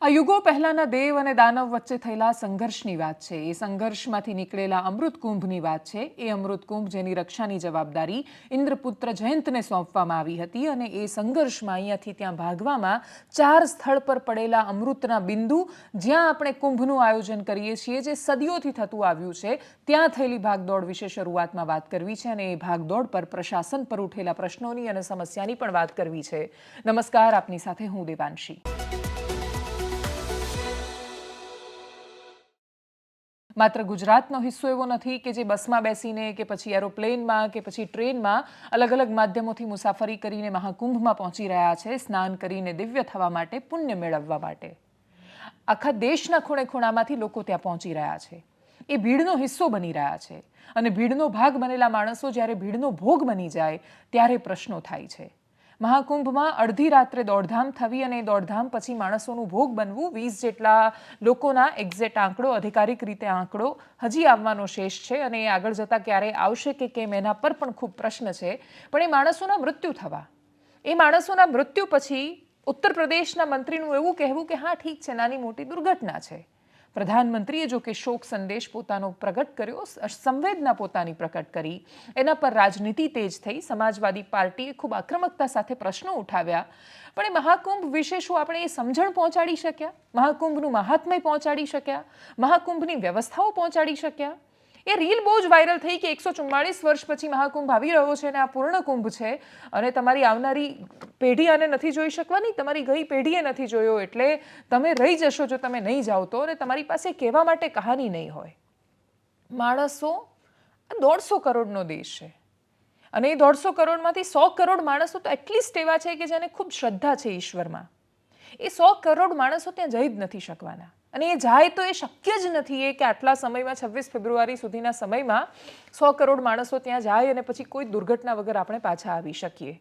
આ યુગો પહેલાના દેવ અને દાનવ વચ્ચે થયેલા સંઘર્ષની વાત છે. એ સંઘર્ષમાંથી નીકળેલા અમૃત કુંભની વાત છે. એ અમૃત કુંભ જેની રક્ષાની જવાબદારી ઇન્દ્રપુત્ર જયંતને સોંપવામાં આવી હતી અને એ સંઘર્ષમાં અહીંયાથી ત્યાં ભાગવામાં 4 સ્થળ પર પડેલા અમૃતના બિંદુ, જ્યાં આપણે કુંભનું આયોજન કરીએ છીએ, જે સદીઓથી થતું આવ્યું છે, ત્યાં થયેલી ભાગદોડ વિશે શરૂઆતમાં વાત કરવી છે અને એ ભાગદોડ પર પ્રશાસન પર ઉઠેલા પ્રશ્નોની અને સમસ્યાની પણ વાત કરવી છે. નમસ્કાર, આપની સાથે હું દેવાંશી. માત્ર ગુજરાતનો હિસ્સો એવો નથી કે જે બસમાં બેસીને કે પછી એરોપ્લેનમાં કે પછી ટ્રેનમાં અલગ અલગ માધ્યમોથી મુસાફરી કરીને મહાકુંભમાં પહોંચી રહ્યા છે, સ્નાન કરીને દિવ્ય થવા માટે, પુણ્ય મેળવવા માટે. આખા દેશના ખૂણે ખૂણામાંથી લોકો ત્યાં પહોંચી રહ્યા છે, એ ભીડનો હિસ્સો બની રહ્યા છે અને ભીડનો ભાગ બનેલા માણસો જ્યારે ભીડનો ભોગ બની જાય ત્યારે પ્રશ્નો થાય છે. મહાકુંભમાં અડધી રાત્રે દોડધામ થવી અને દોડધામ પછી માણસોનું ભોગ બનવું, 20 જેટલા લોકોના એક્ઝેક્ટ આંકડો, અધિકારિક રીતે આંકડો હજી આવવાનો શેષ છે અને એ આગળ જતાં ક્યારે આવશે કે કેમ એના પર પણ ખૂબ પ્રશ્ન છે. પણ એ માણસોના મૃત્યુ થવા, એ માણસોના મૃત્યુ પછી ઉત્તર પ્રદેશના મંત્રીનું એવું કહેવું કે હા ઠીક છે, નાની મોટી દુર્ઘટના છે. પ્રધાનમંત્રીએ જો કે શોક સંદેશ પોતાનો પ્રગટ કર્યો, સંવેદના પોતાની પ્રકટ કરી, એના પર રાજનીતિ તેજ થઈ. સમાજવાદી પાર્ટીએ ખૂબ આક્રમકતા સાથે પ્રશ્નો ઉઠાવ્યા. પણ એ મહાકુંભ વિશે શું આપણે એ સમજણ પહોંચાડી શક્યા? મહાકુંભનું મહાત્મ્ય પહોંચાડી શક્યા? મહાકુંભની વ્યવસ્થાઓ પહોંચાડી શક્યા? એ રીલ બહુ જ વાયરલ થઈ કે 144 વર્ષ પછી મહાકુંભ આવી રહ્યો છે અને આ પૂર્ણ કુંભ છે અને તમારી આવનારી પેઢી આને નથી જોઈ શકવાની, તમારી ગઈ પેઢીએ નથી જોયો, એટલે તમે રહી જશો જો તમે નહીં જાઓ તો, અને તમારી પાસે કહેવા માટે કહાની નહીં હોય. માણસો 150 કરોડનો દેશ છે અને એ 150 કરોડમાંથી 100 કરોડ માણસો તો એટલીસ્ટ એવા છે કે જેને ખૂબ શ્રદ્ધા છે ઈશ્વરમાં. એ 100 કરોડ માણસો ત્યાં જઈ જ નથી શકવાના અને એ જાય તો એ શક્ય જ નથી એ કે આટલા સમયમાં 26 ફેબ્રુઆરી સુધીના સમયમાં 100 કરોડ માણસો ત્યાં જાય અને પછી કોઈ દુર્ઘટના વગર આપણે પાછા આવી શકીએ.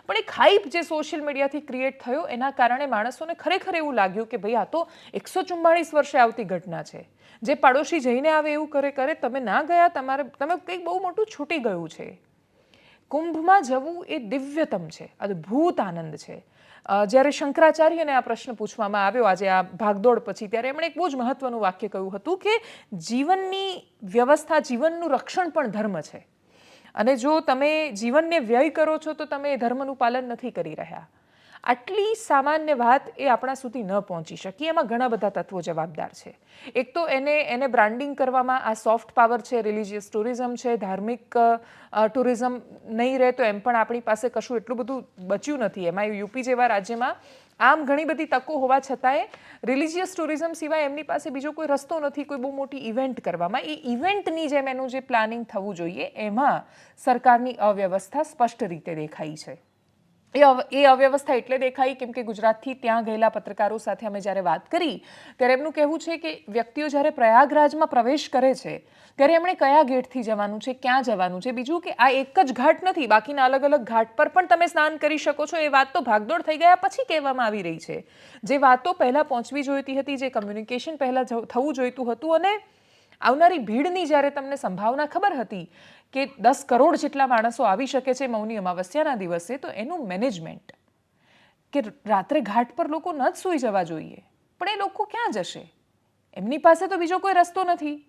પણ એક હાઈપ જે સોશિયલ મીડિયાથી ક્રિએટ થયો એના કારણે માણસોને ખરેખર એવું લાગ્યું કે ભાઈ આ તો 144 વર્ષે આવતી ઘટના છે. જે પાડોશી જઈને આવે એવું કરે, તમે ના ગયા, તમે કંઈક બહુ મોટું છૂટી ગયું છે. કુંભમાં જવું એ દિવ્યતમ છે, અદ્ભુત આનંદ છે. જ્યારે શંકરાચાર્યને આ પ્રશ્ન પૂછવામાં આવ્યો આજે આ ભાગદોડ પછી, ત્યારે એમણે એક બહુ જ મહત્વનું વાક્ય કહ્યું હતું કે જીવનની વ્યવસ્થા, જીવનનું રક્ષણ પણ ધર્મ છે અને જો તમે જીવનને વ્યય કરો છો તો તમે એ ધર્મનું પાલન નથી કરી રહ્યા. આટલી સામાન્ય વાત એ આપણા સુધી ન પહોંચી શકી. એમાં ઘણા બધા તત્વો જવાબદાર છે. એક તો એને બ્રાન્ડિંગ કરવામાં આ સોફ્ટ પાવર છે, રિલિજિયસ ટુરિઝમ છે, ધાર્મિક ટુરિઝમ નહીં રહે તો એમ પણ આપણી પાસે કશું એટલું બધું બચ્યું નથી. એમાં યુપી જેવા રાજ્યમાં આમ ઘણી બધી તકો હોવા છતાંય રિલિજિયસ ટુરિઝમ સિવાય એમની પાસે બીજો કોઈ રસ્તો નથી કોઈ બહુ મોટી ઇવેન્ટ કરવામાં. એ ઇવેન્ટની જેમ એનું જે પ્લાનિંગ થવું જોઈએ એમાં સરકારની અવ્યવસ્થા સ્પષ્ટ રીતે દેખાઈ છે. એ અવ્યવસ્થા એટલે દેખાઈ કેમ કે ગુજરાતથી ત્યાં ગયેલા પત્રકારો સાથે અમે જ્યારે વાત કરી ત્યારે એમનું કહેવું છે કે વ્યક્તિઓ જ્યારે પ્રયાગરાજમાં પ્રવેશ કરે છે ત્યારે એમણે કયા ગેટથી જવાનું છે, ક્યાં જવાનું છે, બીજું કે આ એક જ ઘાટ નથી, બાકીના અલગ અલગ ઘાટ પર પણ તમે સ્નાન કરી શકો છો. એ વાત તો ભાગદોડ થઈ ગયા પછી કહેવામાં આવી રહી છે. જે વાતો પહેલાં પહોંચવી જોઈતી હતી, જે કમ્યુનિકેશન પહેલાં થવું જોઈતું હતું અને આવનારી ભીડની જ્યારે તમને સંભાવના ખબર હતી કે 10 કરોડ જેટલા માણસો આવી શકે છે મૌની અમાવસ્યાના દિવસે, તો એનું મેનેજમેન્ટ કે રાત્રે ઘાટ પર લોકો ન જ સૂઈ જવા જોઈએ, પણ એ લોકો ક્યાં જશે? એમની પાસે તો બીજો કોઈ રસ્તો નથી.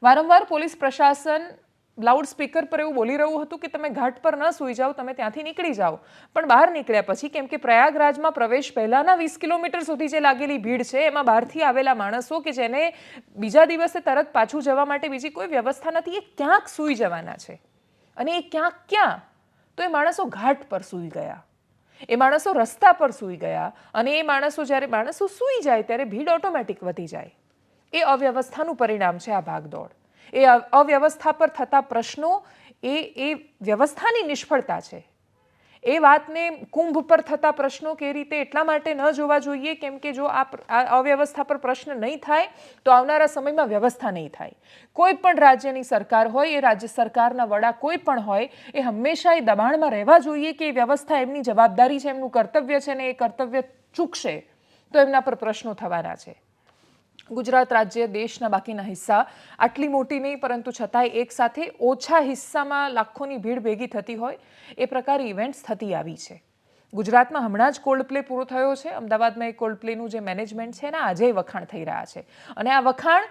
વારંવાર પોલીસ પ્રશાસન લાઉડ સ્પીકર પર એવું બોલી રહ્યું હતું કે તમે ઘાટ પર ન સૂઈ જાઓ, તમે ત્યાંથી નીકળી જાઓ. પણ બહાર નીકળ્યા પછી, કેમ કે પ્રયાગરાજમાં પ્રવેશ પહેલાના 20 કિલોમીટર સુધી જે લાગેલી ભીડ છે એમાં બહારથી આવેલા માણસો કે જેને બીજા દિવસે તરત પાછું જવા માટે બીજી કોઈ વ્યવસ્થા નથી, એ ક્યાંક સૂઈ જવાના છે. અને એ ક્યાં? તો એ માણસો ઘાટ પર સૂઈ ગયા, એ માણસો રસ્તા પર સૂઈ ગયા અને એ માણસો જ્યારે માણસો સૂઈ જાય ત્યારે ભીડ ઓટોમેટિક વધી જાય. એ અવ્યવસ્થાનું પરિણામ છે આ ભાગદોડ. એ અવ્યવસ્થા પર થતા પ્રશ્નો એ વ્યવસ્થાની નિષ્ફળતા છે. એ વાતને કુંભ પર થતા પ્રશ્નો કે રીતે એટલા માટે ન જોવા જોઈએ કેમ કે જો આ અવ્યવસ્થા પર પ્રશ્ન નહીં થાય તો આવનારા સમયમાં વ્યવસ્થા નહીં થાય. કોઈ પણ રાજ્યની સરકાર હોય, એ રાજ્ય સરકારના વડા કોઈ પણ હોય, એ હંમેશા એ દબાણમાં રહેવા જોઈએ કે એ વ્યવસ્થા એમની જવાબદારી છે, એમનું કર્તવ્ય છે ને એ કર્તવ્ય ચૂકશે તો એમના પર પ્રશ્નો થવાના છે. ગુજરાત રાજ્ય દેશના બાકીના હિસ્સા આટલી મોટી નહીં પરંતુ છતાંય એક સાથે ઓછા હિસ્સામાં લાખોની ભીડ ભેગી થતી હોય એ પ્રકારે ઇવેન્ટ્સ થતી આવી છે. ગુજરાતમાં હમણાં જ કોલ્ડ પ્લે પૂરો થયો છે. અમદાવાદમાં એ કોલ્ડ પ્લેનું જે મેનેજમેન્ટ છે એના આજે વખાણ થઈ રહ્યા છે. અને આ વખાણ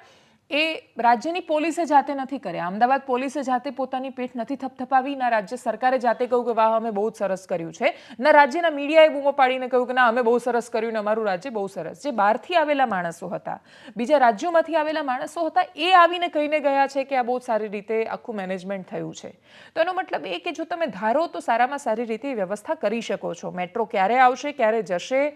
એ રાજ્યની પોલીસે જાતે નથી કર્યા. અમદાવાદ પોલીસે જાતે પોતાની પીઠ નથી થપથપાવી, ના રાજ્ય સરકારે જાતે કહ્યું કે વાહ અમે બહુ સરસ કર્યું છે, ના રાજ્યના મીડિયાએ બૂમો પાડીને કહ્યું કે ના અમે બહુ સરસ કર્યું ને અમારું રાજ્ય બહુ સરસ. જે બહારથી આવેલા માણસો હતા, બીજા રાજ્યોમાંથી આવેલા માણસો હતા, એ આવીને કહીને ગયા છે કે આ બહુ સારી રીતે આખું મેનેજમેન્ટ થયું છે. તો એનો મતલબ એ કે જો તમે ધારો તો સારામાં સારી રીતે વ્યવસ્થા કરી શકો છો. મેટ્રો ક્યારે આવશે, ક્યારે જશે,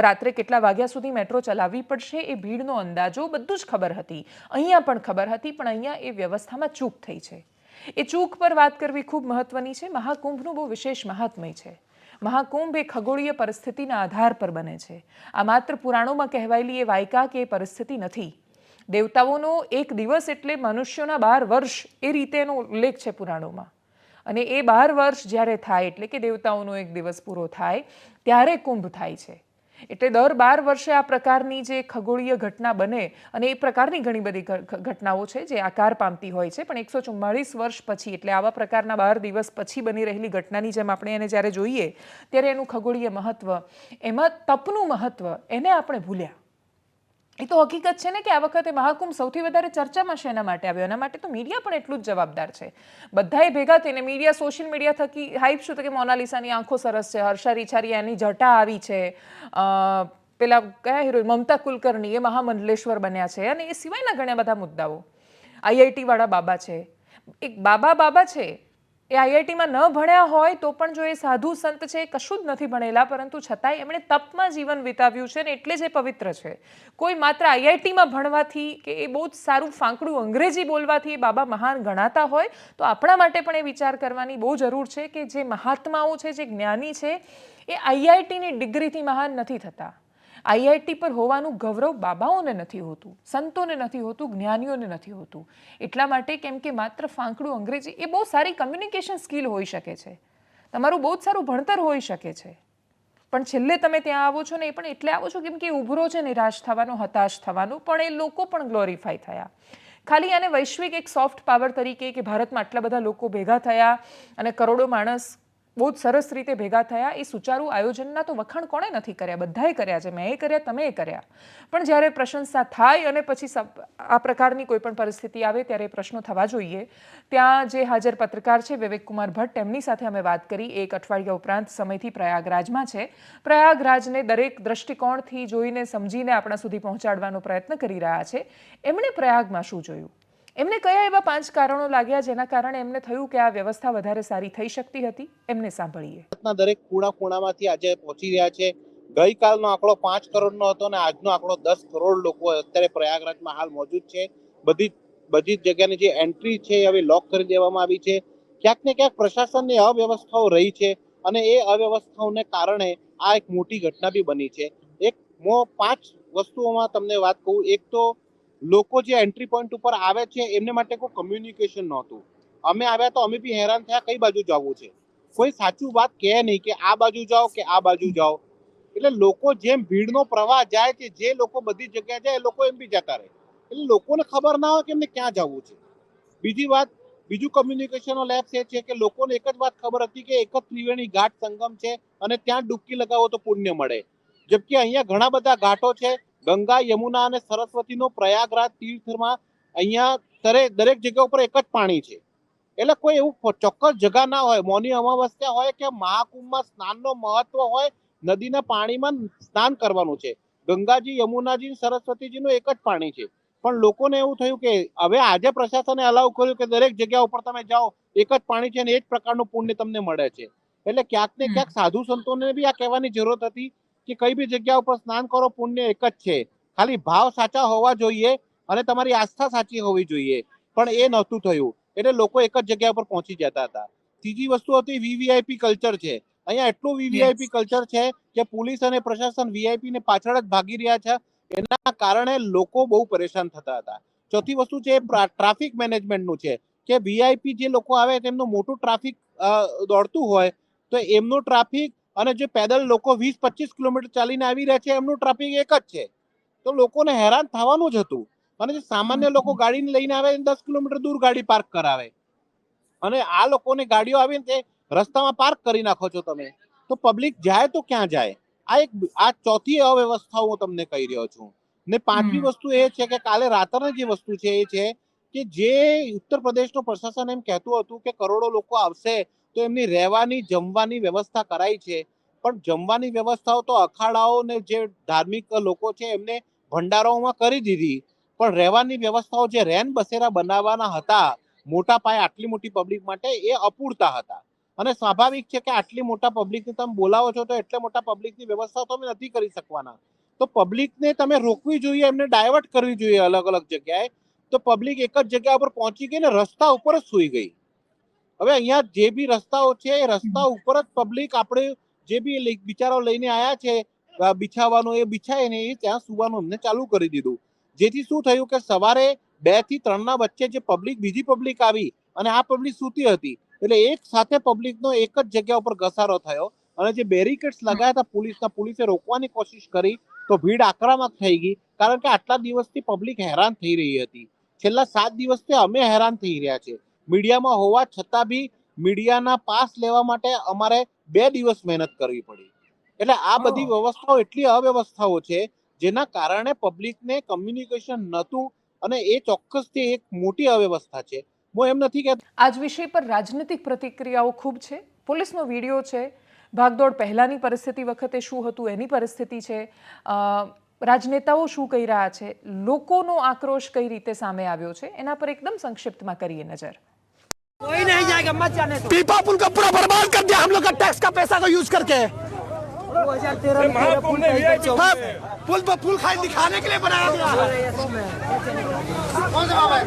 રાત્રે કેટલા વાગ્યા સુધી મેટ્રો ચલાવવી પડશે, એ ભીડનો અંદાજો બધું જ ખબર હતી. અહીંયા પણ ખબર હતી, પણ અહીંયા એ વ્યવસ્થામાં ચૂક થઈ છે. એ ચૂક પર વાત કરવી ખૂબ મહત્વની છે. મહાકુંભનું બહુ વિશેષ મહાત્મ્ય છે. મહાકુંભ એ ખગોળીય પરિસ્થિતિના આધાર પર બને છે. આ માત્ર પુરાણોમાં કહેવાયેલી એ વાયકા કે એ પરિસ્થિતિ નથી. દેવતાઓનો એક દિવસ એટલે મનુષ્યોના 12 વર્ષ, એ રીતે એનો ઉલ્લેખ છે પુરાણોમાં. અને એ 12 વર્ષ જ્યારે થાય એટલે કે દેવતાઓનો એક દિવસ પૂરો થાય ત્યારે કુંભ થાય છે. એટલે દર 12 વર્ષે આ પ્રકારની જે ખગોળીય ઘટના બને, અને એ પ્રકારની ઘણી બધી ઘટનાઓ છે જે આકાર પામતી હોય છે, પણ 144 વર્ષ પછી એટલે આવા પ્રકારના 12 દિવસ પછી બની રહેલી ઘટનાની જેમ આપણે એને જ્યારે જોઈએ ત્યારે એનું ખગોળીય મહત્વ, એમાં તપનું મહત્વ, એને આપણે ભૂલ્યા. એ તો હકીકત છે ને કે આ વખતે મહાકુંભ સૌથી વધારે ચર્ચામાં શેના માટે આવ્યો? એના માટે તો મીડિયા પણ એટલું જ જવાબદાર છે. બધાએ ભેગા થઈને મીડિયા, સોશિયલ મીડિયા થકી હાઈપ શું કે મોનાલિસાની આંખો સરસ છે, હર્ષા રિછારિયાની જટા આવી છે, પેલા કયા હીરો મમતા કુલકર્ણી એ મહામંડલેશ્વર બન્યા છે, અને એ સિવાયના ઘણા બધા મુદ્દાઓ. આઈઆઈટી વાળા બાબા છે, એક બાબા છે, એ આઈઆઈટીમાં ન ભણ્યા હોય તો પણ જો એ સાધુ સંત છે, એ કશું જ નથી ભણેલા, પરંતુ છતાંય એમણે તપમાં જીવન વિતાવ્યું છે ને એટલે જ એ પવિત્ર છે. કોઈ માત્ર આઈઆઈટીમાં ભણવાથી કે એ બહુ જ સારું ફાંકડું અંગ્રેજી બોલવાથી એ બાબા મહાન ગણાતા હોય તો આપણા માટે પણ એ વિચાર કરવાની બહુ જરૂર છે કે જે મહાત્માઓ છે, જે જ્ઞાની છે, એ આઈઆઈટીની ડિગ્રીથી મહાન નથી થતા. આઈઆઈટી પર હોવાનું ગૌરવ બાબાઓને નથી હોતું, સંતોને નથી હોતું, જ્ઞાનીઓને નથી હોતું. એટલા માટે કેમ કે માત્ર ફાંકડું અંગ્રેજી એ બહુ સારી કમ્યુનિકેશન સ્કિલ હોઈ શકે છે, તમારું બહુ જ સારું ભણતર હોઈ શકે છે, પણ છેલ્લે તમે ત્યાં આવો છો ને એ પણ એટલે આવો છો કેમ કે ઉભરો છે નિરાશ થવાનો, હતાશ થવાનો, પણ એ લોકો પણ ગ્લોરીફાય થયા. ખાલી આને વૈશ્વિક એક સોફ્ટ પાવર તરીકે કે ભારતમાં આટલા બધા લોકો ભેગા થયા અને કરોડો માણસ બહુ જ સરસ રીતે ભેગા થયા, એ સુચારું આયોજનના તો વખાણ કોણે નથી કર્યા? બધાએ કર્યા છે, મેં કર્યા, તમે કર્યા. પણ જ્યારે પ્રશંસા થાય અને પછી આ પ્રકારની કોઈ પણ પરિસ્થિતિ આવે ત્યારે પ્રશ્નો થવા જોઈએ. ત્યાં જે હાજર પત્રકાર છે વિવેકકુમાર ભટ્ટ, એમની સાથે અમે વાત કરી. એક અઠવાડિયા ઉપરાંત સમયથી પ્રયાગરાજમાં છે. પ્રયાગરાજને દરેક દ્રષ્ટિકોણથી જોઈને સમજીને આપણા સુધી પહોંચાડવાનો પ્રયત્ન કરી રહ્યા છે. એમણે પ્રયાગમાં શું જોયું, એમને કયા એવા 5 કારણો લાગ્યા જેના કારણે એમને થયું કે આ વ્યવસ્થા વધારે સારી થઈ શકતી હતી, એમને સાંભળીએ. દરેક ખૂણામાંથી આજે પહોંચી રહ્યા છે. ગઈકાલનો આંકડો 5 કરોડનો હતો અને આજનો આંકડો 10 કરોડ લોકો અત્યારે પ્રયાગરાજમાં હાલ મોજૂદ છે. બધી જગ્યાની જે એન્ટ્રી છે હવે લોક કરી દેવામાં આવી છે. ક્યાંક ને ક્યાંક પ્રશાસનની અવ્યવસ્થાઓ રહી છે અને એ અવ્યવસ્થાઓને કારણે આ એક મોટી ઘટના બી બની છે. 5 વસ્તુઓમાં તમને વાત કહું. એક તો લોકો જે એન્ટ્રી પોઈન્ટ ઉપર આવે છે એમને માટે કોઈ કમ્યુનિકેશન નહોતું. અમે આવ્યા તો અમે બી હેરાન થયા, કઈ બાજુ જવું છે, કોઈ સાચું વાત કહે નહીં કે આ બાજુ જાઓ કે આ બાજુ જાઓ. એટલે લોકો જેમ ભીડનો પ્રવાહ જાય છે, જે લોકો બધી જગ્યાએ જાય એ લોકો એમ બી જતા રહે, એટલે લોકોને ખબર ના હોય કે એમને ક્યાં જવું છે. બીજું કમ્યુનિકેશનનો લેબ્સ એ છે કે લોકોને એક જ વાત ખબર હતી કે એક જ ત્રિવેણી ઘાટ સંગમ છે અને ત્યાં ડૂબકી લગાવો તો પુણ્ય મળે. જબકે અહીંયા ઘણા બધા ઘાટો છે, ગંગા, યમુના અને સરસ્વતીનો પ્રયાગરાજ તીર્થમાં અહીંયા દરેક જગ્યા ઉપર એક જ પાણી છે. એટલે કોઈ એવું ચોક્કસ જગા ના હોય, મૌની અમાવસ્યા હોય કે મહાકુંભમાં સ્નાનનો મહત્વ હોય, નદીના પાણીમાં સ્નાન કરવાનું છે. ગંગાજી, યમુનાજી, સરસ્વતીજીનું એક જ પાણી છે. પણ લોકોને એવું થયું કે હવે આજે પ્રશાસને અલાઉ કર્યું કે દરેક જગ્યા ઉપર તમે જાઓ, એક જ પાણી છે અને એ જ પ્રકારનું પુણ્ય તમને મળે છે. એટલે ક્યાંક ને ક્યાંક સાધુ સંતોને બી આ કહેવાની જરૂરત હતી કે કઈ બી જગ્યા ઉપર સ્નાન કરો, પુણ્ય એક જ છે. ખાલી ભાવ સાચા હોવા જોઈએ અને તમારી આસ્થા સાચી હોવી જોઈએ, પણ એ નહોતું થયું. એટલે લોકો એક જ જગ્યા પર પહોંચી જતા હતા. ત્રીજી વસ્તુ હતી વીવીઆઈપી કલ્ચર છે. અહીંયા એટલું વીવીઆઈપી કલ્ચર છે કે પોલીસ અને પ્રશાસન વીઆઈપી ને પાછળ જ ભાગી રહ્યા છે. એના કારણે લોકો બહુ પરેશાન થતા હતા. ચોથી વસ્તુ છે ટ્રાફિક મેનેજમેન્ટનું છે કે વીઆઈપી જે લોકો આવે તેમનું મોટું ટ્રાફિક દોડતું હોય તો એમનું ટ્રાફિક અને જે પેદલ લોકો 20-25 કિલોમીટર ચાલીને આવી રહ્યા છે એમનું ટ્રાફિક એક જ છે. તો લોકોને હેરાન થવાનું જ હતું. અને જે સામાન્ય લોકો ગાડીને લઈને આવે 10 કિલોમીટર દૂર ગાડી પાર્ક કરાવે અને આ લોકોની ગાડીઓ આવીને તે રસ્તામાં પાર્ક કરી નાખો છો તમે. તો પબ્લિક જાય તો ક્યાં જાય? આ ચોથી અવ્યવસ્થા હું તમને કહી રહ્યો છું. ને પાંચમી વસ્તુ એ છે કે કાલે રાત્રે જે વસ્તુ છે એ છે કે જે ઉત્તર પ્રદેશનું પ્રશાસન એમ કહેતું હતું કે કરોડો લોકો આવશે તો એમની રહેવાની જમવાની વ્યવસ્થા કરાઈ છે, પણ જમવાની વ્યવસ્થાઓ તો અખાડાઓ ને જે ધાર્મિક લોકો છે એમને ભંડારાઓમાં કરી દીધી, પણ રહેવાની વ્યવસ્થાઓ જે રેન બસેરા બનાવવાના હતા મોટા પાયે આટલી મોટી પબ્લિક માટે એ અપૂરતા હતા. અને સ્વાભાવિક છે કે આટલી મોટા પબ્લિકને તમે બોલાવો છો તો એટલે મોટા પબ્લિકની વ્યવસ્થા તમે નથી કરી શકવાના. તો પબ્લિકને તમે રોકવી જોઈએ, એમને ડાયવર્ટ કરવી જોઈએ અલગ અલગ જગ્યાએ. તો પબ્લિક એક જ જગ્યા ઉપર પહોંચી ગઈ ને રસ્તા ઉપર જ સૂઈ ગઈ. હવે અહીંયા જે બી રસ્તાઓ છે એ રસ્તા ઉપર જ પબ્લિક આપણે જે બી બિચારો લઈને આવ્યા છે બિછાવાનું એ બિછાય ને એ ત્યાં સુવાનું એમને ચાલુ કરી દીધું. જેથી શું થયું કે સવારે 2 થી 3 ના વચ્ચે જે પબ્લિક બીજી પબ્લિક આવી અને આ પબ્લિક સૂતી હતી એટલે એક સાથે પબ્લિકનો એક જ જગ્યા ઉપર ઘસારો થયો અને જે બેરિકેડ્સ લગાવ્યા હતા પોલીસે રોકવાની કોશિશ કરી તો ભીડ આક્રમક થઈ ગઈ, કારણ કે આટલા દિવસથી પબ્લિક હેરાન થઈ રહી હતી. છેલ્લા 7 દિવસથી અમે હેરાન થઈ રહ્યા છે. મીડિયામાં હોવા છતાં બી મીડિયાના પાસ લેવા માટે અમારે 2 દિવસ મહેનત કરવી પડી. એટલે આ બધી વ્યવસ્થાઓ એટલી અવ્યવસ્થાઓ છે જેના કારણે પબ્લિકને કમ્યુનિકેશન નહોતું અને એ ચોક્કસથી એક મોટી અવ્યવસ્થા છે. હું એમ નથી કહેતો આજ વિષય પર રાજનીતિક પ્રતિક્રિયાઓ ખૂબ છે. પોલીસનો વિડીયો છે, ભાગદોડ પહેલાની પરિસ્થિતિ વખતે શું હતું એની પરિસ્થિતિ છે, રાજનેતાઓ શું કહી રહ્યા છે, લોકોનો આક્રોશ કઈ રીતે સામે આવ્યો છે, એના પર એકદમ संक्षिप्तમાં કરીએ नजर. कोई नहीं जाएगा, मत जाने दो। पीपा पुल को पूरा बर्बाद कर दिया हम लोग का टैक्स का पैसा को यूज करके। 2013 में पुल पर पुल खाली दिखाने के लिए बनाया गया। कौन सा बाबा है?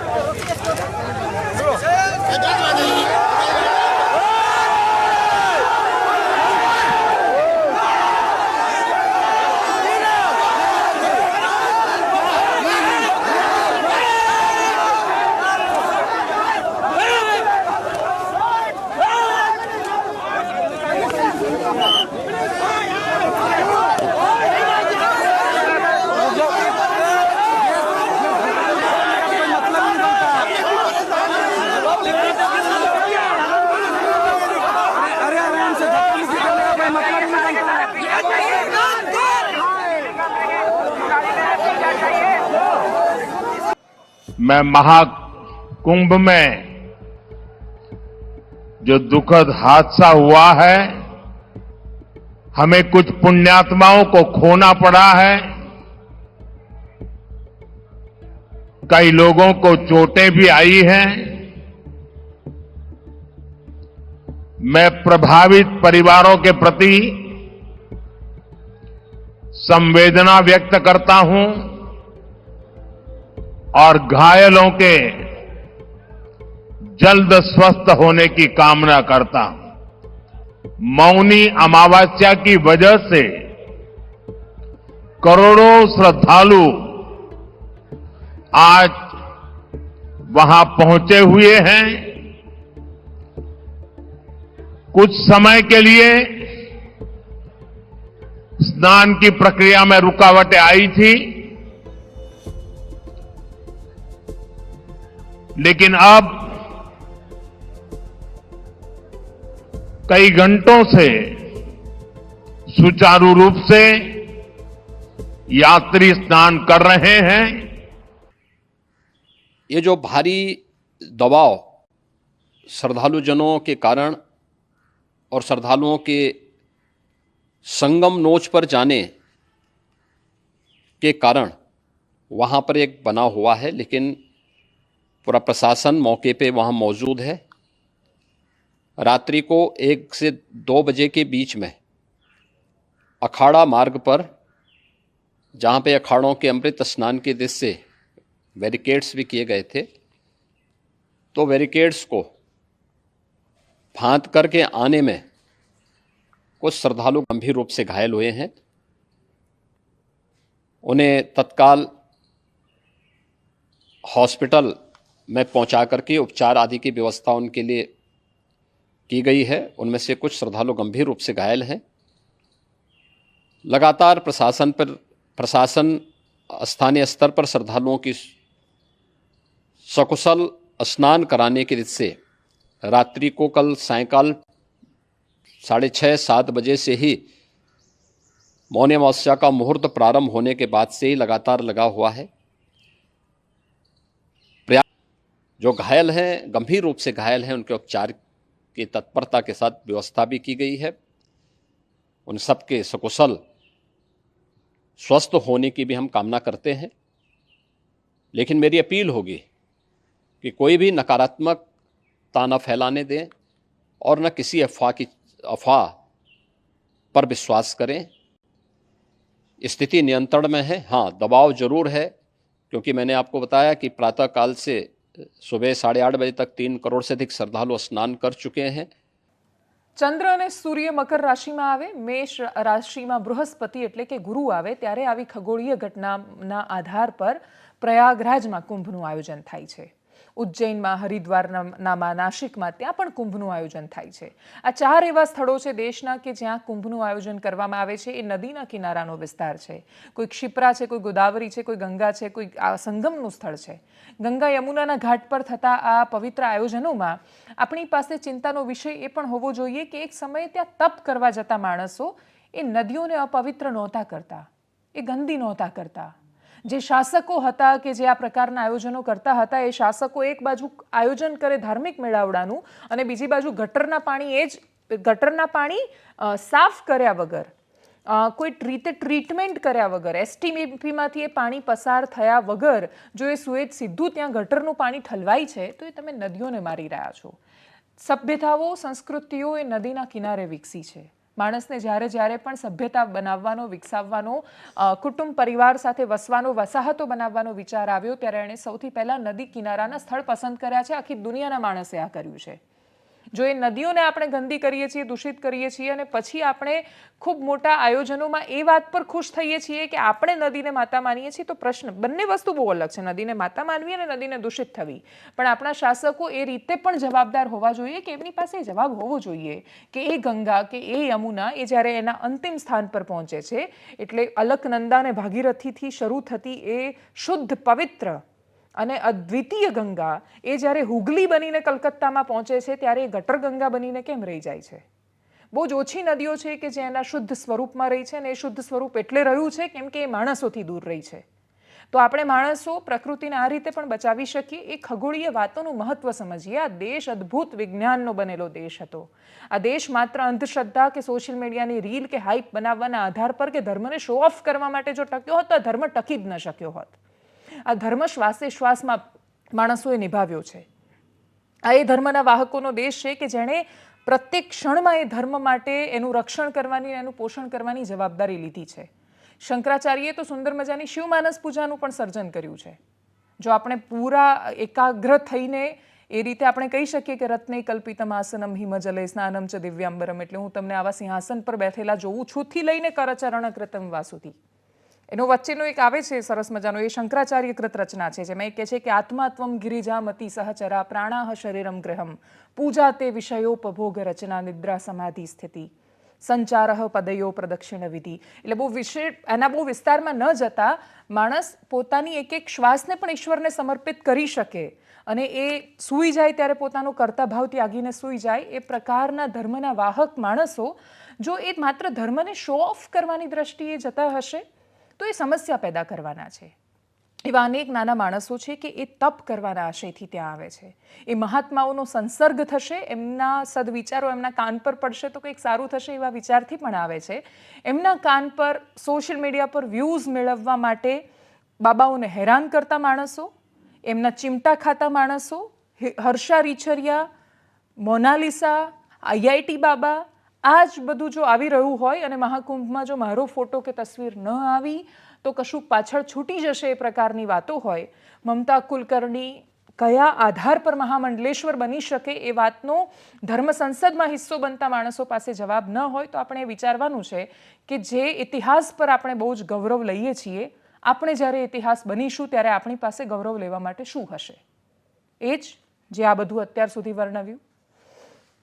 मैं महाकुंभ में जो दुखद हादसा हुआ है, हमें कुछ पुण्यात्माओं को खोना पड़ा है, कई लोगों को चोटें भी आई हैं। मैं प्रभावित परिवारों के प्रति संवेदना व्यक्त करता हूं और घायलों के जल्द स्वस्थ होने की कामना करता हूं। मौनी अमावस्या की वजह से करोड़ों श्रद्धालु आज वहां पहुंचे हुए हैं। कुछ समय के लिए स्नान की प्रक्रिया में रुकावटें आई थी, लेकिन अब कई घंटों से सुचारू रूप से यात्री स्नान कर रहे हैं। ये जो भारी दबाव श्रद्धालुजनों के कारण और श्रद्धालुओं के संगम नोच पर जाने के कारण वहाँ पर एक बना हुआ है, लेकिन पूरा प्रशासन मौके पे वहाँ मौजूद है। रात्रि को 1 से 2 बजे के बीच में अखाड़ा मार्ग पर, जहाँ पे अखाड़ों के अमृत स्नान के दृश्य से बैरिकेड्स भी किए गए थे, तो बैरिकेड्स को फांद करके आने में कुछ श्रद्धालु गंभीर रूप से घायल हुए हैं। उन्हें तत्काल हॉस्पिटल में पहुंचा करके उपचार आदि की व्यवस्था उनके लिए की गई है। उनमें से कुछ श्रद्धालु गंभीर रूप से घायल हैं। लगातार प्रशासन स्थानीय स्तर पर श्रद्धालुओं की सकुशल स्नान कराने के दृष्टि से रात्रि को कल सायंकाल 6:30-7 बजे से ही मौनी अमावस्या का मुहूर्त प्रारंभ होने के बाद से ही लगातार लगा हुआ है। जो घायल हैं, गंभीर रूप से घायल हैं, उनके उपचार की तत्परता के साथ व्यवस्था भी की गई है। उन सबके सकुशल स्वस्थ होने की भी हम कामना करते हैं। लेकिन मेरी अपील होगी कि कोई भी नकारात्मकता न फैलाने दें और न किसी अफवाह पर विश्वास करें। स्थिति नियंत्रण में है। हाँ, दबाव जरूर है, क्योंकि मैंने आपको बताया कि प्रातःकाल से सुबह 8:30 बजे तक 3 करोड़ से अधिक श्रद्धालु स्नान कर चुके हैं। ચંદ્ર અને સૂર્ય મકર રાશિમાં આવે, મેષ રાશિમાં બૃહસ્પતિ એટલે કે ગુરુ આવે, ત્યારે આવી ખગોળીય ઘટનાના આધાર પર પ્રયાગરાજમાં કુંભનું આયોજન થાય છે। ઉજ્જૈનમાં, હરિદ્વારમાં, નાસિકમાં ત્યાં પણ કુંભનું આયોજન થાય છે। આ 4 એવા સ્થળો છે દેશના કે જ્યાં કુંભનું આયોજન કરવામાં આવે છે। એ નદીના કિનારાનો વિસ્તાર છે। કોઈ ક્ષિપ્રા છે, કોઈ ગોદાવરી છે, કોઈ ગંગા છે, કોઈ આ સંગમનું સ્થળ છે। ગંગા યમુનાના ઘાટ પર થતા આ પવિત્ર આયોજનોમાં આપણી પાસે ચિંતાનો વિષય એ પણ હોવો જોઈએ કે એક સમયે ત્યાં તપ કરવા જતા માણસો એ નદીઓને અપવિત્ર નહોતા કરતા, એ ગંદી નહોતા કરતા। જે શાસકો હતા કે જે આ પ્રકારના આયોજનો કરતા હતા, એ શાસકો એક બાજુ આયોજન કરે ધાર્મિક મેળાવડાનું અને બીજી બાજુ ગટરના પાણી સાફ કર્યા વગર, કોઈ રીતે ટ્રીટમેન્ટ કર્યા વગર, એસટીપીમાંથી એ પાણી પસાર થયા વગર જો એ સુએજ સીધું ત્યાં ગટરનું પાણી ઠલવાય છે તો એ તમે નદીઓને મારી રહ્યા છો। સભ્યતાઓ, સંસ્કૃતિઓ એ નદીના કિનારે વિકસી છે। માણસને જ્યારે જ્યારે પણ સભ્યતા બનાવવાનો, વિકસાવવાનો, કુટુંબ પરિવાર સાથે વસવાનો, વસાહતો બનાવવાનો વિચાર આવ્યો ત્યારે એણે સૌથી પહેલાં નદી કિનારાના સ્થળ પસંદ કર્યા છે। આખી દુનિયાના માણસે આ કર્યું છે। જો એ નદીઓને આપણે ગંદી કરીએ છીએ, દૂષિત કરીએ છીએ અને પછી આપણે ખૂબ મોટા આયોજનોમાં એ વાત પર ખુશ થઈએ છીએ કે આપણે નદીને માતા માનીએ છીએ, તો પ્રશ્ન, બંને વસ્તુ બહુ અલગ છે, નદીને માતા માનવી અને નદીને દૂષિત થવી। પણ આપણા શાસકો એ રીતે પણ જવાબદાર હોવા જોઈએ કે એમની પાસે જવાબ હોવો જોઈએ કે એ ગંગા કે એ યમુના એ જ્યારે એના અંતિમ સ્થાન પર પહોંચે છે, એટલે અલકનંદા અને ભાગીરથીથી શરૂ થતી એ શુદ્ધ, પવિત્ર અને અદ્વિતીય ગંગા એ જ્યારે હુગલી બનીને કલકત્તામાં પહોંચે છે ત્યારે એ ગટર ગંગા બનીને કેમ રહી જાય છે? બહુ જ ઓછી નદીઓ છે કે જે એના શુદ્ધ સ્વરૂપમાં રહી છે, અને એ શુદ્ધ સ્વરૂપ એટલે રહ્યું છે કેમ કે એ માણસોથી દૂર રહી છે। તો આપણે માણસો પ્રકૃતિને આ રીતે પણ બચાવી શકીએ। એ ખગોળીય વાતોનું મહત્વ સમજીએ। આ દેશ અદ્ભુત વિજ્ઞાનનો બનેલો દેશ હતો। આ દેશ માત્ર અંધશ્રદ્ધા કે સોશિયલ મીડિયાની રીલ કે હાઇપ બનાવવાના આધાર પર કે ધર્મને શો ઓફ કરવા માટે જો ટક્યો હોત તો ધર્મ ટકી જ ન શક્યો હોત। આ ધર્મ શ્વાસે શ્વાસમાં માણસોએ નિભાવ્યો છે। આ એ ધર્મના વાહકોનો દેશ છે કે જેણે પ્રત્યેક ક્ષણમાં એ ધર્મ માટે એનું રક્ષણ કરવાની, એનું પોષણ કરવાની જવાબદારી લીધી છે। શંકરાચાર્યએ તો સુંદર મજાની શિવમાનસ પૂજાનું પણ સર્જન કર્યું છે। જો આપણે પૂરા એકાગ્ર થઈને એ રીતે આપણે કહી શકીએ કે રત્ને કલ્પિતમ આસનમ હિમજલે સ્નાનમ ચ દિવ્યાંબરમ, એટલે હું તમને આવા સિંહાસન પર બેઠેલા જોઉં છું થી લઈને કરચરણ કૃતમ વાસુથી। એનો વચ્ચેનો એક આવે છે સરસ મજાનો, એ શંકરાચાર્ય કૃત રચના છે, જેમાં એ કહે છે કે આત્માત્વમ ગિરિજામતિ સહચરા પ્રાણાહ શરીરમ ગૃહમ પૂજા તે વિષયોપભોગ રચના નિદ્રા સમાધિ સ્થિતિ સંચારઃ પદયો પ્રદક્ષિણ વિધિ। એટલે એના બહુ વિસ્તારમાં ન જતા માણસ પોતાની એક એક શ્વાસને પણ ઈશ્વરને સમર્પિત કરી શકે અને એ સૂઈ જાય ત્યારે પોતાનો કર્તા ભાવ ત્યાગીને સૂઈ જાય। એ પ્રકારના ધર્મના વાહક માણસો જો એ માત્ર ધર્મને શો ઓફ કરવાની દ્રષ્ટિએ જતા હશે તો એ સમસ્યા પેદા કરવાના છે। એવા અનેક નાના માણસો છે કે એ તપ કરવાના આશયથી ત્યાં આવે છે। એ મહાત્માઓનો સંસર્ગ થશે, એમના સદવિચારો એમના કાન પર પડશે તો કંઈક સારું થશે એવા વિચારથી પણ આવે છે। એમના કાન પર સોશિયલ મીડિયા પર વ્યૂઝ મેળવવા માટે બાબાઓને હેરાન કરતા માણસો, એમના ચિમટા ખાતા માણસો, હર્ષા રીછરિયા, મોનાલિસા, IIT બાબા, આ જ બધું જો આવી રહ્યું હોય અને મહાકુંભમાં જો મારો ફોટો કે તસવીર ન આવી તો કશુંક પાછળ છૂટી જશે એ પ્રકારની વાતો હોય, મમતા કુલકર્ણી કયા આધાર પર મહામંડલેશ્વર બની શકે એ વાતનો ધર્મ સંસદમાં હિસ્સો બનતા માણસો પાસે જવાબ ન હોય તો આપણે વિચારવાનું છે કે જે ઇતિહાસ પર આપણે બહુ જ ગૌરવ લઈએ છીએ, આપણે જ્યારે ઇતિહાસ બનીશું ત્યારે આપણી પાસે ગૌરવ લેવા માટે શું હશે? એ જ જે આ બધું અત્યાર સુધી વર્ણવ્યું।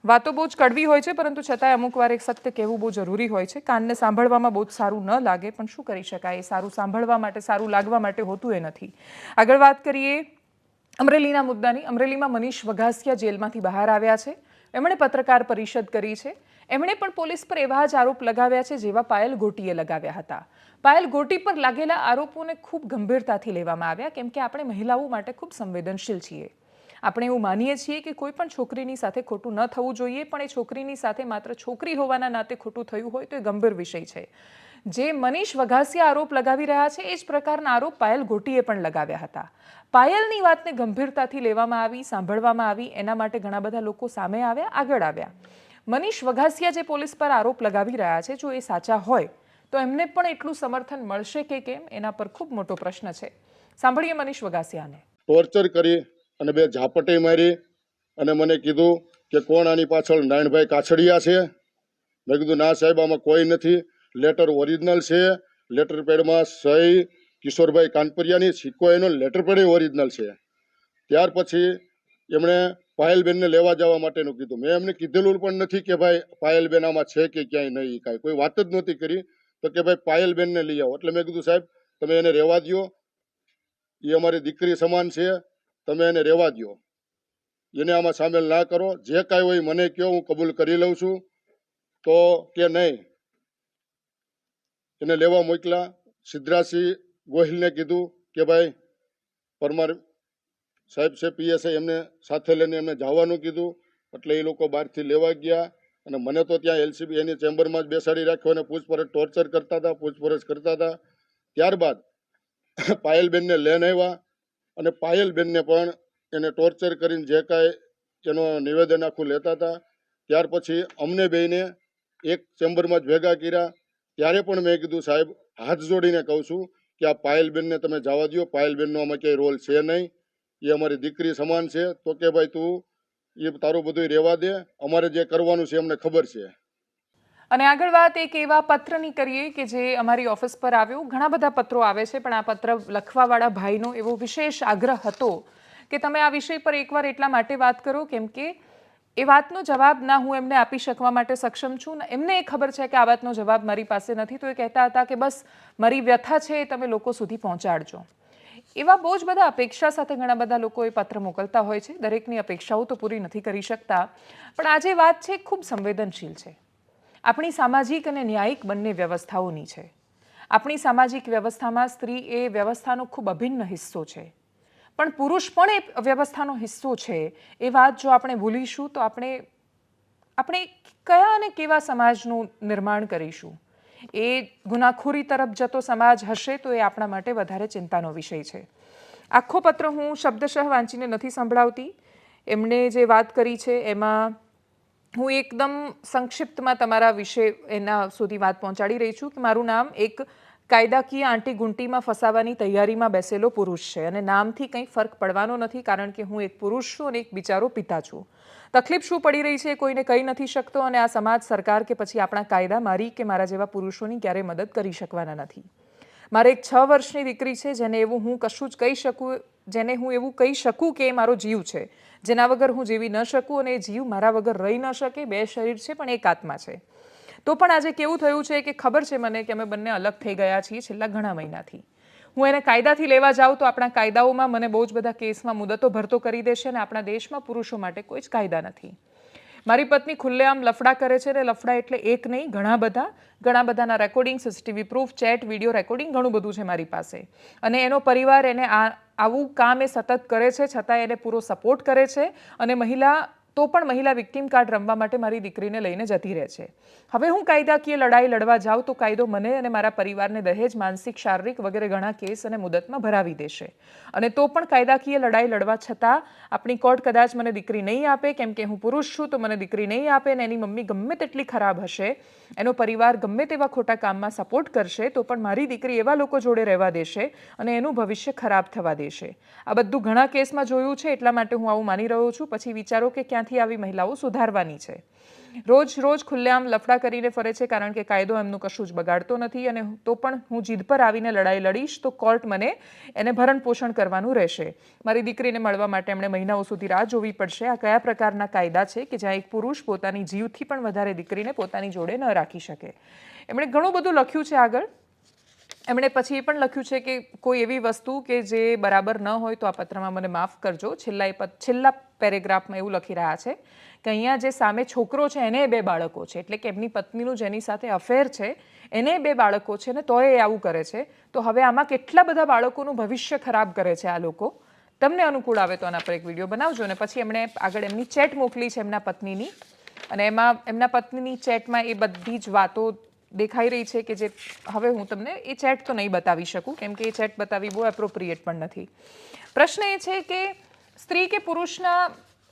વાતો બહુ જ કડવી હોય છે, પરંતુ છતાંય અમુક વાર એક સત્ય કહેવું બહુ જરૂરી હોય છે। કાનને સાંભળવામાં બહુ જ સારું ન લાગે, પણ શું કરી શકાય, સારું સાંભળવા માટે, સારું લાગવા માટે હોતું એ નથી। આગળ વાત કરીએ અમરેલીના મુદ્દાની। અમરેલીમાં મનીષ વઘાસિયા જેલમાંથી બહાર આવ્યા છે। એમણે પત્રકાર પરિષદ કરી છે. એમણે પણ પોલીસ પર એવા જ આરોપ લગાવ્યા છે જેવા પાયલ ગોટીએ લગાવ્યા હતા. પાયલ ગોટી પર લાગેલા આરોપોને ખૂબ ગંભીરતાથી લેવામાં આવ્યા, કેમ કે આપણે મહિલાઓ માટે ખૂબ સંવેદનશીલ છીએ. આપણે એવું માનીએ છીએ કે કોઈ પણ છોકરીની સાથે ખોટું ન થવું જોઈએ, પણ એ છોકરીની સાથે માત્ર છોકરી હોવાના નાતે ખોટું થયું હોય તો એ ગંભીર વિષય છે. જે મનીષ વઘાસિયા આરોપ લગાવી રહ્યા છે એ જ પ્રકારના આરોપ પાયલ ગોટીએ પણ લગાવ્યા હતા. પાયલની વાતને ગંભીરતાથી લેવામાં આવી, સાંભળવામાં આવી, એના માટે ઘણા બધા લોકો સામે આવ્યા, આગળ આવ્યા. મનીષ વઘાસિયા જે પોલીસ પર આરોપ લગાવી રહ્યા છે, જો એ સાચા હોય તો એમને પણ એટલું સમર્થન મળશે કે કેમ, એના પર ખૂબ મોટો પ્રશ્ન છે. સાંભળીએ મનીષ વઘાસિયાને. ટોર્ચર કરી અને 2 ઝાપટી મારી અને મને કીધું કે કોણ આની પાછળ નારાયણભાઈ કાછડિયા છે. મેં કીધું ના સાહેબ, આમાં કોઈ નથી. લેટર ઓરિજિનલ છે, લેટર પેડમાં સહી કિશોરભાઈ કાનપરિયાની, સિક્કો એનો, લેટર પેડ ઓરિજિનલ છે. ત્યાર પછી એમણે પાયલબેનને લેવા જવા માટેનું કીધું. મેં એમને કીધેલું પણ નથી કે ભાઈ પાયલબેન આમાં છે કે ક્યાંય નહીં, કાંઈ કોઈ વાત જ નહોતી કરી. તો કે ભાઈ પાયલબેનને લઈ આવો. એટલે મેં કીધું સાહેબ તમે એને રહેવા દો, એ અમારી દીકરી સમાન છે, તમે એને રહેવા દો, એને આમાં સામેલ ના કરો. જે કાંઈ હોય મને કહો, હું કબૂલ કરી લઉં છું. તો કે નહીં, એને લેવા મોકલા. સિદ્ધરાજસિંહ ગોહિલને કીધું કે ભાઈ પરમાર સાહેબ છે પીએસઆઈ, એમને સાથે લઈને એમને જવાનું કીધું. એટલે એ લોકો બહારથી લેવા ગયા અને મને તો ત્યાં એલસીબી એની ચેમ્બરમાં જ બેસાડી રાખ્યો અને પૂછપરછ ટોર્ચર કરતા હતા, પૂછપરછ કરતા હતા. ત્યારબાદ પાયલબેનને લઈને આવ્યા અને પાયલબેનને પણ એને ટોર્ચર કરીને જે કાંઈ એનો નિવેદન આખું લેતા હતા. ત્યાર પછી અમને બેયને એક ચેમ્બરમાં જ ભેગા કર્યા. ત્યારે પણ મેં કીધું સાહેબ, હાથ જોડીને કહું છું કે આ પાયલબેનને તમે જવા દો, પાયલબેનનો આમાં ક્યાંય રોલ છે નહીં, એ અમારી દીકરી સમાન છે. તો કે ભાઈ તું એ તારું બધું રહેવા દે, અમારે જે કરવાનું છે અમને ખબર છે. અને આગળ વાત એક એવા પત્રની કરીએ કે જે અમારી ઓફિસ પર આવ્યો. ઘણા બધા પત્રો આવે છે, પણ આ પત્ર લખવાવાળા ભાઈનો એવો વિશેષ આગ્રહ હતો કે તમે આ વિષય પર એકવાર એટલા માટે વાત કરો કેમ કે એ વાતનો જવાબ ના હું એમને આપી શકવા માટે સક્ષમ છું, ને એમને એ ખબર છે કે આ વાતનો જવાબ મારી પાસે નથી. તો એ કહેતા હતા કે બસ મારી વ્યથા છે એ તમે લોકો સુધી પહોંચાડજો. એવા બહુ જ બધા અપેક્ષા સાથે ઘણા બધા લોકો એ પત્ર મોકલતા હોય છે. દરેકની અપેક્ષાઓ તો પૂરી નથી કરી શકતા, પણ આ જે વાત છે ખૂબ સંવેદનશીલ છે. આપણી સામાજિક અને ન્યાયિક બંને વ્યવસ્થાઓની છે. આપણી સામાજિક વ્યવસ્થામાં સ્ત્રી એ વ્યવસ્થાનો ખૂબ અભિન્ન હિસ્સો છે, પણ પુરુષ પણ એ વ્યવસ્થાનો હિસ્સો છે. એ વાત જો આપણે ભૂલીશું તો આપણે કયા અને કેવા સમાજનું નિર્માણ કરીશું. એ ગુનાખોરી તરફ જતો સમાજ હશે તો એ આપણા માટે વધારે ચિંતાનો વિષય છે. આખો પત્ર હું શબ્દશઃ વાંચીને નથી સંભળાવતી. એમણે જે વાત કરી છે એમાં હું એકદમ સંક્ષિપ્તમાં તમારા વિશે એના સુધી વાત પહોંચાડી રહી છું કે મારું નામ એક કાયદાકીય આંટી ગુંટીમાં ફસાવાની તૈયારીમાં બેસેલો પુરુષ છે અને નામથી કંઈ ફરક પડવાનો નથી, કારણ કે હું એક પુરુષ છું અને એક બિચારો પિતા છું. તકલીફ શું પડી રહી છે કોઈને કહી નથી શકતો, અને આ સમાજ, સરકાર કે પછી આપણા કાયદા મારી કે મારા જેવા પુરુષોની ક્યારેય મદદ કરી શકવાના નથી. મારે એક 6 વર્ષની દીકરી છે જેને એવું હું કશું જ કહી શકું, જેને હું એવું કહી શકું કે એ મારો જીવ છે, જેના વગર હું જીવી ન શકું, અને એ જીવ મારા વગર રહી ન શકે. 2 શરીર છે પણ એક આત્મા છે. તો પણ આજે કેવું થયું છે કે ખબર છે મને કે અમે બંને અલગ થઈ ગયા છીએ છેલ્લા ઘણા મહિનાથી. હું એને કાયદાથી લેવા જાઉં તો આપણા કાયદાઓમાં મને બહુ જ બધા કેસમાં મુદતો ભરતો કરી દેશે, અને આપણા દેશમાં પુરુષો માટે કોઈ જ કાયદા નથી. મારી પત્ની ખુલ્લેઆમ લફડા કરે છે, અને લફડા એટલે એક નહીં, ઘણા બધાના recording, CCTV proof, chat, video recording ઘણું બધું છે મારી પાસે. અને એનો પરિવાર એને આવું કામ એ સતત કરે છે, છતાં એને પૂરો સપોર્ટ કરે છે. અને મહિલા વિક્ટિમ કાર્ડ રમવા માટે મારી દીકરીને લઈને જતી રહે છે. હવે હું કાયદાકીય લડાઈ લડવા જાઉં તો કાયદો મને અને મારા પરિવારને દહેજ, માનસિક, શારીરિક વગેરે ઘણા કેસ અને મુદતમાં ભરાવી દેશે. અને તો પણ કાયદાકીય લડાઈ લડવા છતાં આપણી કોર્ટ કદાચ મને દીકરી નહીં આપે, કેમ કે હું પુરુષ છું તો મને દીકરી નહીં આપે. અને એની મમ્મી ગમે તેટલી ખરાબ હશે, એનો પરિવાર ગમે તેવા ખોટા કામમાં સપોર્ટ કરશે, તો પણ મારી દીકરી એવા લોકો જોડે રહેવા દેશે અને એનું ભવિષ્ય ખરાબ થવા દેશે. આ બધું ઘણા કેસમાં જોયું છે, એટલા માટે હું આવું માની રહ્યો છું. પછી વિચારો કે ક્યાંથી આવી મહિલાઓ સુધારવાની છે. રોજ ખુલ્લેઆમ લફડા કરીને ફરે છે, કારણ કે કાયદો એમનું કશું જ બગાડતો નથી. અને તો પણ હું જીદ પર આવીને લડાઈ લડીશ તો કોર્ટ મને એને ભરણ પોષણ કરવાનું રહેશે. મારી દીકરીને મળવા માટે એમણે મહિનાઓ સુધી રાહ જોવી પડશે. આ કયા પ્રકારના કાયદા છે કે જ્યાં એક પુરુષ પોતાની જીવથી પણ વધારે દીકરીને પોતાની જોડે ન રાખી શકે? એમણે ઘણું બધું લખ્યું છે આગળ. એમણે પછી એ પણ લખ્યું છે કે કોઈ એવી વસ્તુ કે જે બરાબર ન હોય તો આ પત્રમાં મને માફ કરજો. છેલ્લા પેરેગ્રાફમાં એવું લખી રહ્યા છે કે અહીંયા જે સામે છોકરો છે એને 2 બાળકો છે, એટલે કે એમની પત્નીનું જેની સાથે અફેર છે એને 2 બાળકો છે ને તોય એ આવું કરે છે. તો હવે આમાં કેટલા બધા બાળકોનું ભવિષ્ય ખરાબ કરે છે આ લોકો. તમને અનુકૂળ આવે તો આના પર એક વિડીયો બનાવજો. અને પછી એમણે આગળ એમની ચેટ મોકલી છે એમના પત્નીની, અને એમાં એમના પત્નીની ચેટમાં એ બધી જ વાતો દેખાઈ રહી છે કે જે હવે હું તમને એ ચેટ તો નહીં બતાવી શકું, કેમ કે એ ચેટ બતાવી બહુ એપ્રોપ્રિએટ પણ નથી. પ્રશ્ન એ છે કે સ્ત્રી કે પુરુષના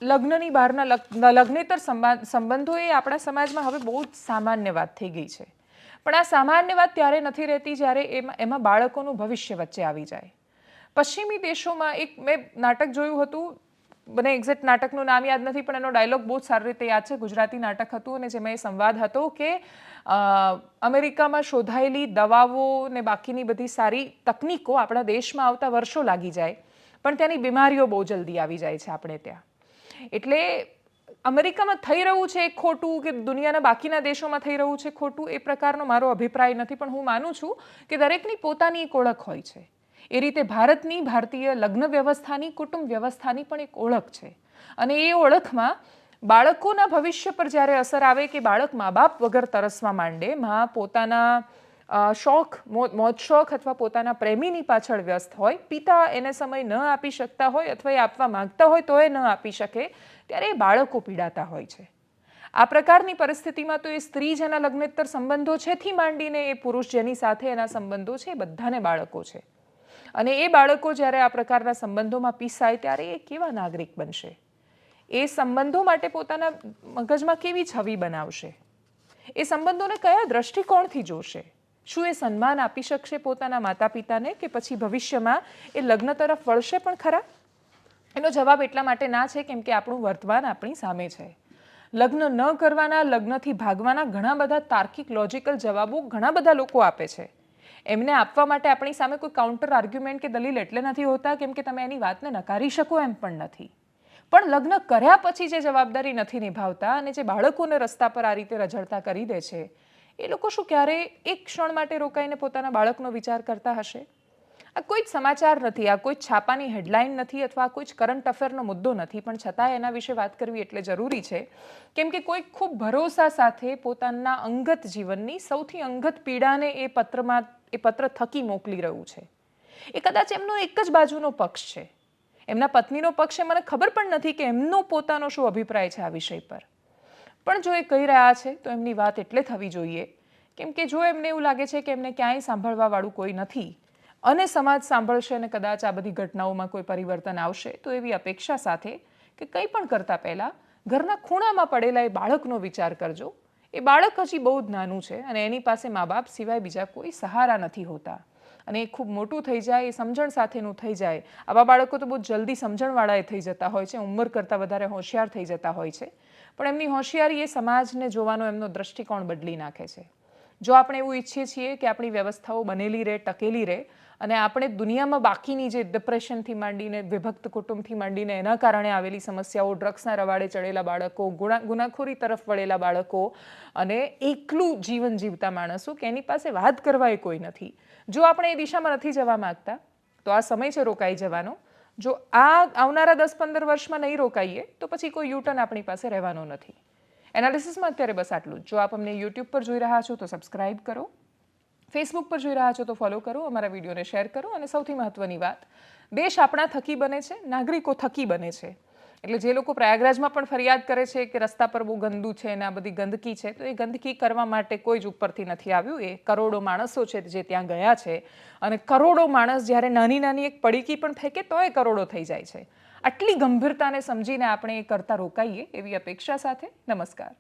લગ્નની બહારના લગ્નેતર સંબંધો એ આપણા સમાજમાં હવે બહુ જ સામાન્ય વાત થઈ ગઈ છે. પણ આ સામાન્ય વાત ત્યારે નથી રહેતી જ્યારે એમાં બાળકોનું ભવિષ્ય વચ્ચે આવી જાય. પશ્ચિમી દેશોમાં એક મેં નાટક જોયું હતું, મને એક્ઝેક્ટ નાટકનું નામ યાદ નથી, પણ એનો ડાયલોગ બહુ જ સારી રીતે યાદ છે. ગુજરાતી નાટક હતું અને જેમાં એ સંવાદ હતો કે અમેરિકામાં શોધાયેલી દવાઓ ને બાકીની બધી સારી તકનીકો આપણા દેશમાં આવતા વર્ષો લાગી જાય, પણ ત્યાંની બીમારીઓ બહુ જલ્દી આવી જાય છે આપણે ત્યાં. એટલે અમેરિકામાં થઈ રહ્યું છે એક ખોટું કે દુનિયાના બાકીના દેશોમાં થઈ રહ્યું છે ખોટું, એ પ્રકારનો મારો અભિપ્રાય નથી, પણ હું માનું છું કે દરેકની પોતાની એક ઓળખ હોય છે. એ રીતે ભારતની ભારતીય લગ્ન વ્યવસ્થાની, કુટુંબ વ્યવસ્થાની પણ એક ઓળખ છે. અને એ ઓળખમાં બાળકોના ભવિષ્ય પર જ્યારે અસર આવે કે બાળક મા બાપ વગર તરસવા માંડે, માં પોતાના શોખ, મોજ શોખ અથવા પોતાના પ્રેમીની પાછળ વ્યસ્ત હોય, પિતા એને સમય ન આપી શકતા હોય અથવા એ આપવા માંગતા હોય તો એ ન આપી શકે, ત્યારે એ બાળકો પીડાતા હોય છે. આ પ્રકારની પરિસ્થિતિમાં તો એ સ્ત્રી જેના લગ્નેતર સંબંધો છે થી માંડીને એ પુરુષ જેની સાથે એના સંબંધો છે એ બધાને બાળકો છે. અને એ બાળકો જ્યારે આ પ્રકારના સંબંધોમાં પીસાય ત્યારે એ કેવા નાગરિક બનશે? એ સંબંધો માટે પોતાના મગજમાં કેવી છબી બનાવશે? એ સંબંધોને કયા દ્રષ્ટિકોણથી જોશે? શું એ સન્માન આપી શકશે પોતાના માતા પિતાને, કે પછી ભવિષ્યમાં એ લગ્ન તરફ વળશે પણ ખરા? એનો જવાબ એટલા માટે ના છે કેમ કે આપણું વર્તમાન આપણી સામે છે. લગ્ન ન કરવાના, લગ્નથી ભાગવાના ઘણા બધા તાર્કિક લોજિકલ જવાબો ઘણા બધા લોકો આપે છે. એમને આપવા માટે આપણી સામે કોઈ કાઉન્ટર આર્ગ્યુમેન્ટ કે દલીલ એટલે નથી હોતા કેમ કે તમે એની વાતને નકારી શકો એમ પણ નથી. પણ લગ્ન કર્યા પછી જે જવાબદારી નથી નિભાવતા અને જે બાળકોને રસ્તા પર આ રીતે રઝળતા કરી દે છે, એ લોકો શું ક્યારે એક ક્ષણ માટે રોકાઈને પોતાના બાળકનો વિચાર કરતા હશે? આ કોઈ જ સમાચાર નથી, આ કોઈ છાપાની હેડલાઇન નથી અથવા કોઈ જ કરંટ અફેરનો મુદ્દો નથી, પણ છતાં એના વિશે વાત કરવી એટલે જરૂરી છે કેમ કે કોઈ ખૂબ ભરોસા સાથે પોતાના અંગત જીવનની સૌથી અંગત પીડાને એ પત્ર થકી મોકલી રહ્યું છે. એ કદાચ એમનો એક જ બાજુનો પક્ષ છે, એમના પત્નીનો પક્ષ છે. મને ખબર પણ નથી કે એમનો પોતાનો શું અભિપ્રાય છે આ વિષય પર, પણ જો એ કહી રહ્યા છે તો એમની વાત એટલે થવી જોઈએ કેમ કે જો એમને એવું લાગે છે કે એમને ક્યાંય સાંભળવા વાળું કોઈ નથી અને સમાજ સાંભળશે અને કદાચ આ બધી ઘટનાઓમાં કોઈ પરિવર્તન આવશે, તો એવી અપેક્ષા સાથે કે કંઈ પણ કરતા પહેલાં ઘરના ખૂણામાં પડેલા એ બાળકનો વિચાર કરજો. એ બાળક હજી બહુ જ નાનું છે અને એની પાસે મા બાપ સિવાય બીજા કોઈ સહારા નથી હોતા, અને એ ખૂબ મોટું થઈ જાય, એ સમજણ સાથેનું થઈ જાય. આવા બાળકો તો બહુ જલ્દી સમજણવાળા એ થઈ જતા હોય છે, ઉંમર કરતાં વધારે હોશિયાર થઈ જતા હોય છે, પણ એમની હોશિયારી એ સમાજને જોવાનો એમનો દ્રષ્ટિકોણ બદલી નાખે છે. જો આપણે એવું ઈચ્છીએ છીએ કે આપણી વ્યવસ્થાઓ બનેલી રહે, ટકેલી રહે અને આપણે દુનિયામાં બાકીની જે ડિપ્રેશનથી માંડીને, વિભક્ત કુટુંબથી માંડીને એના કારણે આવેલી સમસ્યાઓ, ડ્રગ્સના રવાડે ચડેલા બાળકો, ગુનાખોરી તરફ વળેલા બાળકો અને એકલું જીવન જીવતા માણસો કે એની પાસે વાત કરવા એ કોઈ નથી, જો આપણે એ દિશામાં નથી જવા માંગતા તો આ સમય છે રોકાઈ જવાનો. જો આ આવનારા 10-15 વર્ષમાં નહીં રોકાઈએ તો પછી કોઈ યુટર્ન આપણી પાસે રહેવાનો નથી. એનાલિસિસમાં અત્યારે બસ આટલું જ. જો આપ અમને યુટ્યુબ પર જોઈ રહ્યા છો તો સબસ્ક્રાઇબ કરો, ફેસબુક પર જોઈ રહ્યા છો તો ફોલો કરો, અમારા વિડીયોને શેર કરો, અને સૌથી મહત્વની વાત, દેશ આપણા થકી બને છે, નાગરિકો થકી બને છે. એટલે જે લોકો પ્રયાગરાજમાં પણ ફરિયાદ કરે છે કે રસ્તા પર બહુ ગંદુ છે અને આ બધી ગંદકી છે, તો એ ગંદકી કરવા માટે કોઈ જ ઉપરથી નથી આવ્યું. એ કરોડો માણસો છે જે ત્યાં ગયા છે, અને કરોડો માણસ જ્યારે નાની નાની એક પડીકી પણ ફેંકે તો એ કરોડો થઈ જાય છે. આટલી ગંભીરતાને સમજીને આપણે એ કરતા રોકાઈએ એવી અપેક્ષા સાથે નમસ્કાર.